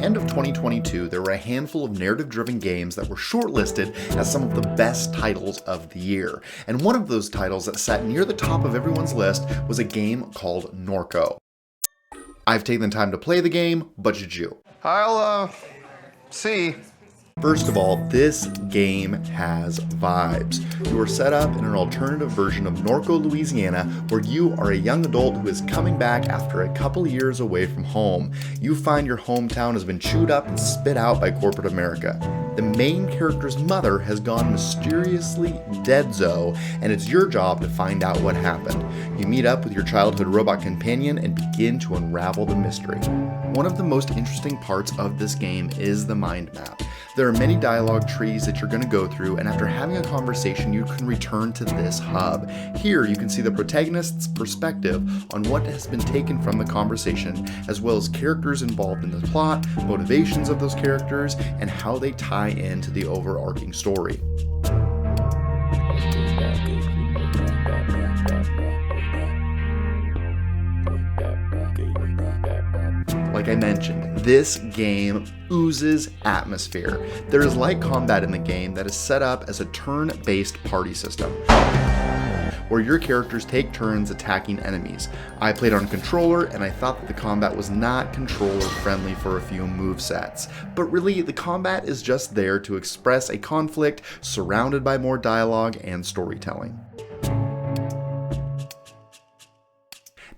end of 2022, there were a handful of narrative-driven games that were shortlisted as some of the best titles of the year. And one of those titles that sat near the top of everyone's list was a game called Norco. I've taken the time to play the game, but should you? I'll, see. First of all, this game has vibes. You are set up in an alternative version of Norco, Louisiana, where you are a young adult who is coming back after a couple years away from home. You find your hometown has been chewed up and spit out by corporate America. The main character's mother has gone mysteriously deadzo, and it's your job to find out what happened. You meet up with your childhood robot companion and begin to unravel the mystery. One of the most interesting parts of this game is the mind map. There are many dialogue trees that you're going to go through, and after having a conversation, you can return to this hub. Here, you can see the protagonist's perspective on what has been taken from the conversation, as well as characters involved in the plot, motivations of those characters, and how they tie into the overarching story. Like I mentioned, this game oozes atmosphere. There is light combat in the game that is set up as a turn-based party system, where your characters take turns attacking enemies. I played on controller, and I thought that the combat was not controller-friendly for a few movesets. But really, the combat is just there to express a conflict surrounded by more dialogue and storytelling.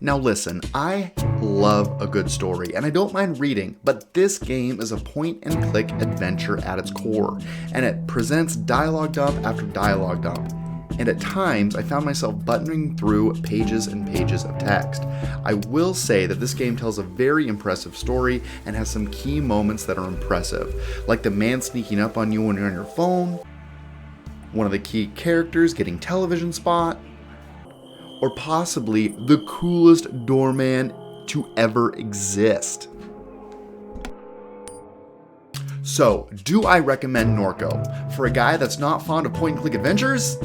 Now listen, I love a good story, and I don't mind reading, but this game is a point-and-click adventure at its core, and it presents dialogue dump after dialogue dump. And at times, I found myself buttoning through pages and pages of text. I will say that this game tells a very impressive story and has some key moments that are impressive, like the man sneaking up on you when you're on your phone, one of the key characters getting television spot, or possibly the coolest doorman to ever exist. So, do I recommend Norco for a guy that's not fond of point-and-click adventures?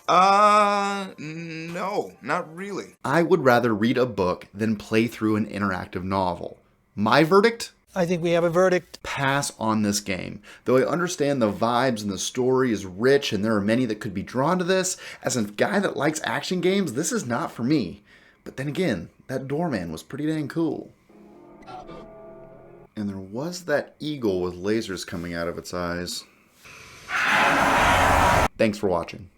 No, not really. I would rather read a book than play through an interactive novel. My verdict? I think we have a verdict. Pass on this game. Though I understand the vibes and the story is rich and there are many that could be drawn to this, as a guy that likes action games, this is not for me. But then again, that doorman was pretty dang cool. And there was that eagle with lasers coming out of its eyes. Thanks for watching.